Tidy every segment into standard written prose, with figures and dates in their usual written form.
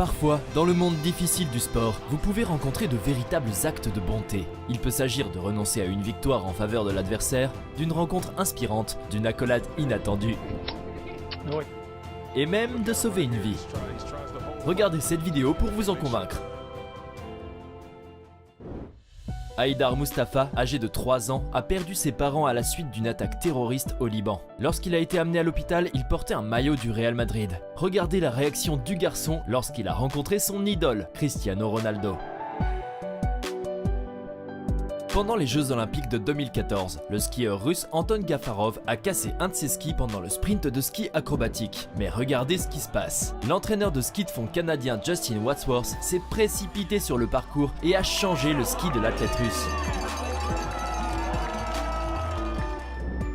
Parfois, dans le monde difficile du sport, vous pouvez rencontrer de véritables actes de bonté. Il peut s'agir de renoncer à une victoire en faveur de l'adversaire, d'une rencontre inspirante, d'une accolade inattendue, et même de sauver une vie. Regardez cette vidéo pour vous en convaincre. Haïdar Mustafa, âgé de 3 ans, a perdu ses parents à la suite d'une attaque terroriste au Liban. Lorsqu'il a été amené à l'hôpital, il portait un maillot du Real Madrid. Regardez la réaction du garçon lorsqu'il a rencontré son idole, Cristiano Ronaldo. Pendant les Jeux Olympiques de 2014, le skieur russe Anton Gafarov a cassé un de ses skis pendant le sprint de ski acrobatique. Mais regardez ce qui se passe. L'entraîneur de ski de fond canadien Justin Wadsworth s'est précipité sur le parcours et a changé le ski de l'athlète russe.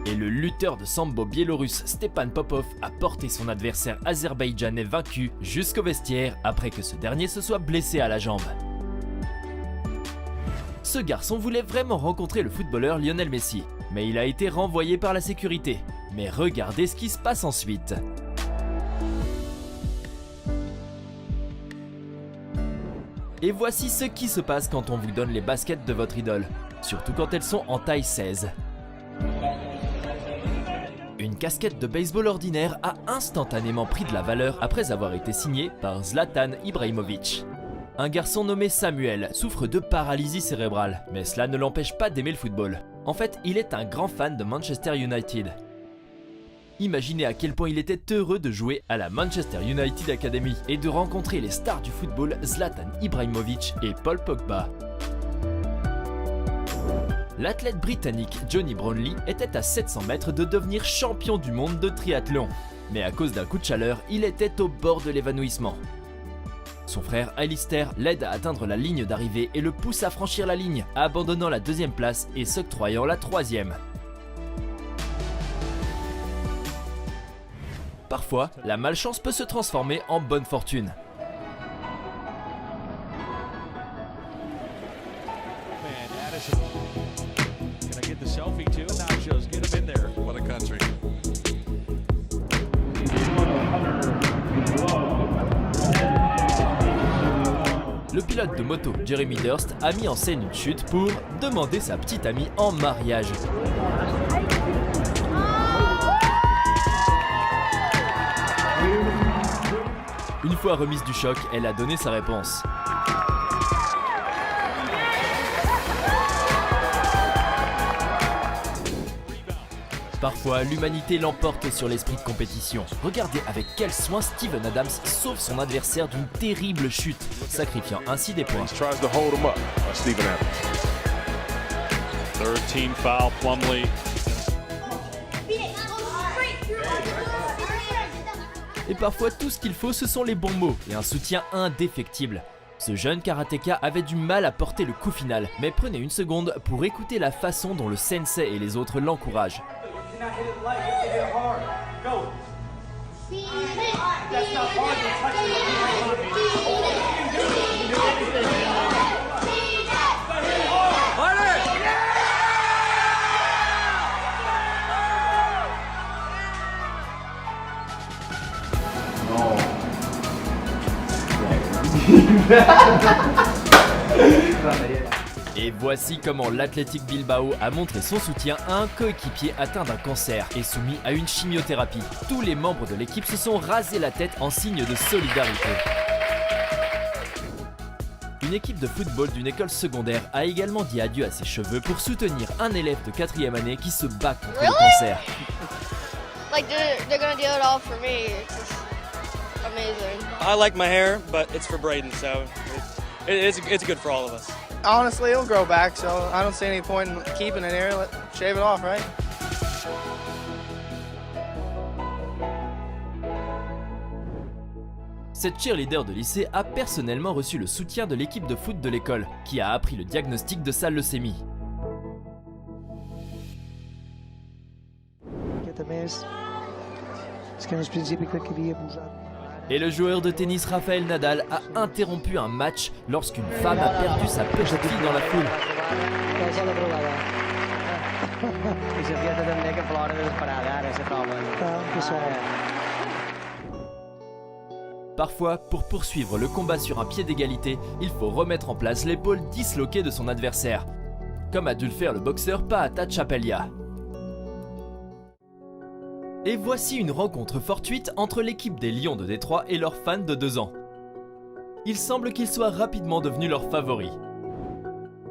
Et le lutteur de sambo biélorusse Stepan Popov a porté son adversaire azerbaïdjanais vaincu jusqu'au vestiaire après que ce dernier se soit blessé à la jambe. Ce garçon voulait vraiment rencontrer le footballeur Lionel Messi, mais il a été renvoyé par la sécurité. Mais regardez ce qui se passe ensuite. Et voici ce qui se passe quand on vous donne les baskets de votre idole, surtout quand elles sont en taille 16. Une casquette de baseball ordinaire a instantanément pris de la valeur après avoir été signée par Zlatan Ibrahimovic. Un garçon nommé Samuel souffre de paralysie cérébrale, mais cela ne l'empêche pas d'aimer le football. En fait, il est un grand fan de Manchester United. Imaginez à quel point il était heureux de jouer à la Manchester United Academy et de rencontrer les stars du football Zlatan Ibrahimovic et Paul Pogba. L'athlète britannique Johnny Brownlee était à 700 mètres de devenir champion du monde de triathlon. Mais à cause d'un coup de chaleur, il était au bord de l'évanouissement. Son frère Alistair l'aide à atteindre la ligne d'arrivée et le pousse à franchir la ligne, abandonnant la 2e place et s'octroyant la 3e. Parfois, la malchance peut se transformer en bonne fortune. Le pilote de moto Jeremy Durst a mis en scène une chute pour demander sa petite amie en mariage. Une fois remise du choc, elle a donné sa réponse. Parfois, l'humanité l'emporte sur l'esprit de compétition. Regardez avec quel soin Steven Adams sauve son adversaire d'une terrible chute, sacrifiant ainsi des points. Et parfois, tout ce qu'il faut, ce sont les bons mots et un soutien indéfectible. Ce jeune karatéka avait du mal à porter le coup final, mais prenez une seconde pour écouter la façon dont le sensei et les autres l'encouragent. Et voici comment l'Athletic Bilbao a montré son soutien à un coéquipier atteint d'un cancer et soumis à une chimiothérapie. Tous les membres de l'équipe se sont rasés la tête en signe de solidarité. Une équipe de football d'une école secondaire a également dit adieu à ses cheveux pour soutenir un élève de 4e année qui se bat contre le cancer. Like they're gonna do it all for me. It's just amazing. I like my hair, but it's for Braden, so it's good for all of us. Honestly, it'll grow back, so I don't see any point in keeping it here. Shave it off, right? Cette cheerleader de lycée a personnellement reçu le soutien de l'équipe de foot de l'école, qui a appris le diagnostic de sa leucémie. Et le joueur de tennis Rafael Nadal a interrompu un match lorsqu'une femme a perdu sa petite fille dans la foule. Parfois, pour poursuivre le combat sur un pied d'égalité, il faut remettre en place l'épaule disloquée de son adversaire, comme a dû le faire le boxeur Paata Chapelia. Et voici une rencontre fortuite entre l'équipe des Lions de Détroit et leurs fans de 2 ans. Il semble qu'il soit rapidement devenu leur favori.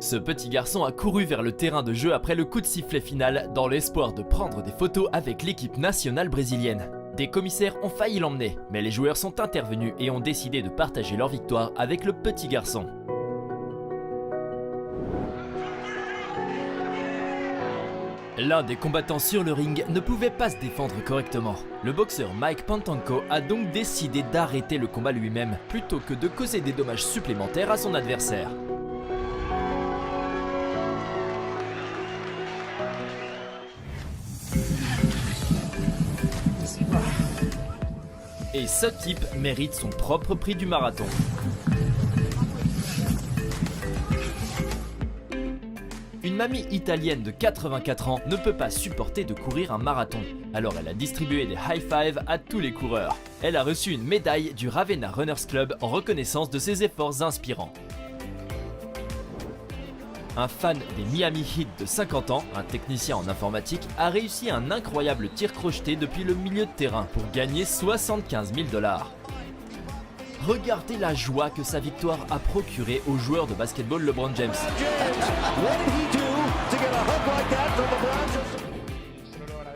Ce petit garçon a couru vers le terrain de jeu après le coup de sifflet final dans l'espoir de prendre des photos avec l'équipe nationale brésilienne. Des commissaires ont failli l'emmener, mais les joueurs sont intervenus et ont décidé de partager leur victoire avec le petit garçon. L'un des combattants sur le ring ne pouvait pas se défendre correctement. Le boxeur Mike Pantanko a donc décidé d'arrêter le combat lui-même, plutôt que de causer des dommages supplémentaires à son adversaire. Et ce type mérite son propre prix du marathon. Une mamie italienne de 84 ans ne peut pas supporter de courir un marathon, alors elle a distribué des high-fives à tous les coureurs. Elle a reçu une médaille du Ravenna Runners Club en reconnaissance de ses efforts inspirants. Un fan des Miami Heat de 50 ans, un technicien en informatique, a réussi un incroyable tir crocheté depuis le milieu de terrain pour gagner 75 000 $. Regardez la joie que sa victoire a procuré au joueur de basketball LeBron James.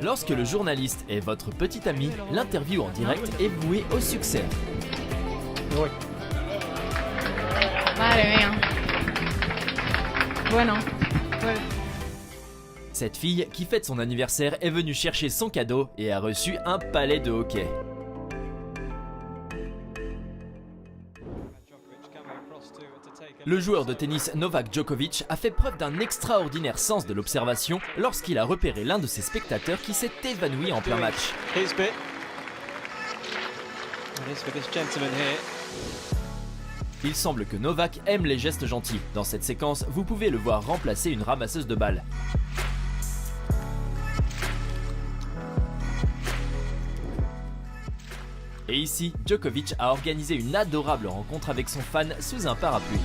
Lorsque le journaliste est votre petit ami, l'interview en direct est vouée au succès. Madre mía. Bueno. Cette fille, qui fête son anniversaire, est venue chercher son cadeau et a reçu un palais de hockey. Le joueur de tennis Novak Djokovic a fait preuve d'un extraordinaire sens de l'observation lorsqu'il a repéré l'un de ses spectateurs qui s'est évanoui en plein match. Il semble que Novak aime les gestes gentils. Dans cette séquence, vous pouvez le voir remplacer une ramasseuse de balles. Et ici, Djokovic a organisé une adorable rencontre avec son fan sous un parapluie.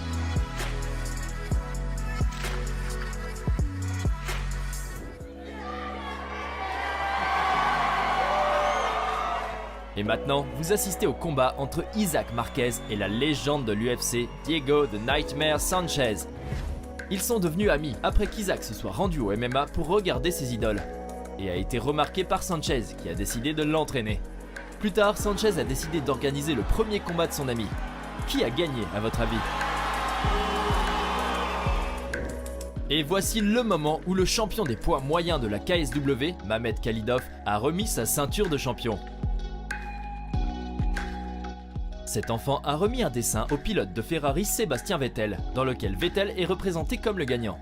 Et maintenant, vous assistez au combat entre Isaac Marquez et la légende de l'UFC, Diego The Nightmare Sanchez. Ils sont devenus amis après qu'Isaac se soit rendu au MMA pour regarder ses idoles, et a été remarqué par Sanchez qui a décidé de l'entraîner. Plus tard, Sanchez a décidé d'organiser le premier combat de son ami. Qui a gagné à votre avis? Et voici le moment où le champion des poids moyens de la KSW, Mamed Khalidov, a remis sa ceinture de champion. Cet enfant a remis un dessin au pilote de Ferrari Sébastien Vettel, dans lequel Vettel est représenté comme le gagnant.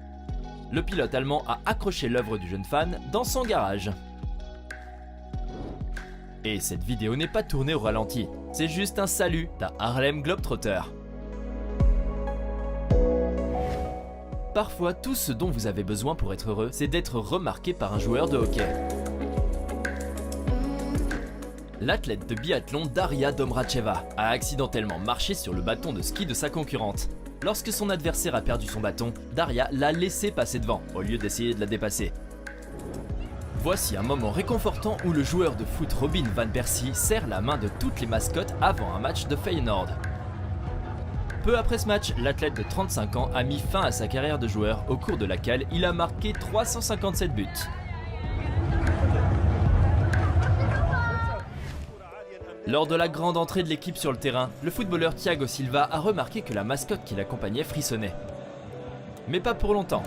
Le pilote allemand a accroché l'œuvre du jeune fan dans son garage. Et cette vidéo n'est pas tournée au ralenti, c'est juste un salut d'un Harlem Globetrotter. Parfois, tout ce dont vous avez besoin pour être heureux, c'est d'être remarqué par un joueur de hockey. L'athlète de biathlon Daria Domracheva a accidentellement marché sur le bâton de ski de sa concurrente. Lorsque son adversaire a perdu son bâton, Daria l'a laissé passer devant, au lieu d'essayer de la dépasser. Voici un moment réconfortant où le joueur de foot Robin van Persie serre la main de toutes les mascottes avant un match de Feyenoord. Peu après ce match, l'athlète de 35 ans a mis fin à sa carrière de joueur, au cours de laquelle il a marqué 357 buts. Lors de la grande entrée de l'équipe sur le terrain, le footballeur Thiago Silva a remarqué que la mascotte qui l'accompagnait frissonnait. Mais pas pour longtemps.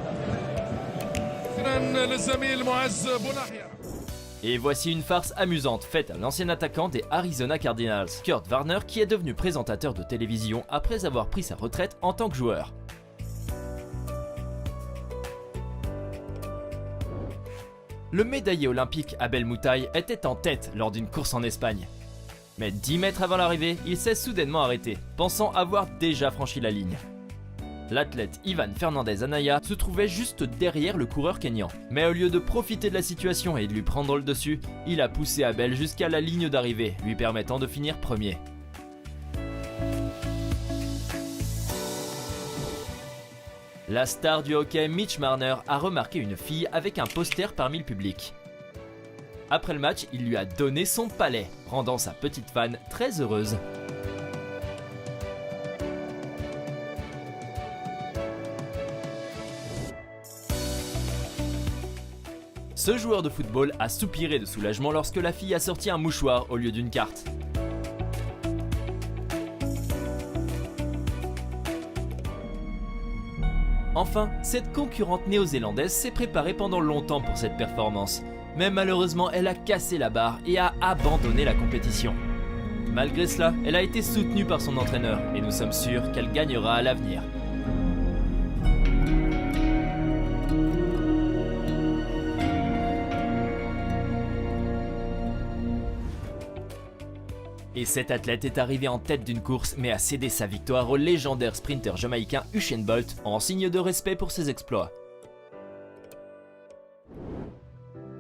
Et voici une farce amusante faite à l'ancien attaquant des Arizona Cardinals, Kurt Warner, qui est devenu présentateur de télévision après avoir pris sa retraite en tant que joueur. Le médaillé olympique Abel Moutaï était en tête lors d'une course en Espagne. Mais 10 mètres avant l'arrivée, il s'est soudainement arrêté, pensant avoir déjà franchi la ligne. L'athlète Ivan Fernandez Anaya se trouvait juste derrière le coureur kényan. Mais au lieu de profiter de la situation et de lui prendre le dessus, il a poussé Abel jusqu'à la ligne d'arrivée, lui permettant de finir premier. La star du hockey Mitch Marner a remarqué une fille avec un poster parmi le public. Après le match, il lui a donné son palais, rendant sa petite fan très heureuse. Ce joueur de football a soupiré de soulagement lorsque la fille a sorti un mouchoir au lieu d'une carte. Enfin, cette concurrente néo-zélandaise s'est préparée pendant longtemps pour cette performance, mais malheureusement elle a cassé la barre et a abandonné la compétition. Malgré cela, elle a été soutenue par son entraîneur et nous sommes sûrs qu'elle gagnera à l'avenir. Et cet athlète est arrivé en tête d'une course mais a cédé sa victoire au légendaire sprinter jamaïcain Usain Bolt en signe de respect pour ses exploits.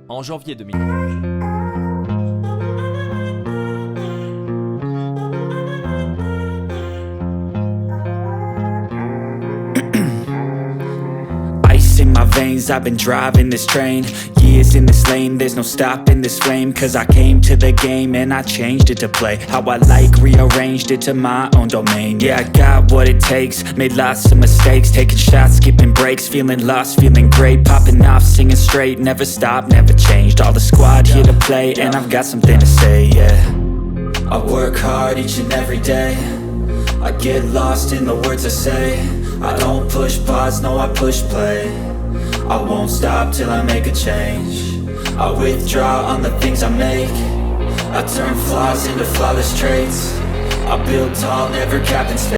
En janvier 2000. In my veins, I've been driving this train. Years in this lane, there's no stopping this flame. Cause I came to the game and I changed it to play how I like, rearranged it to my own domain. Yeah, I got what it takes, made lots of mistakes, taking shots, skipping breaks, feeling lost, feeling great, popping off, singing straight, never stopped, never changed. All the squad here to play and I've got something to say, yeah. I work hard each and every day, I get lost in the words I say. I don't push pause, no I push play. I won't stop till I make a change. I withdraw on the things I make. I turn flaws into flawless traits. I build tall, never capped in space.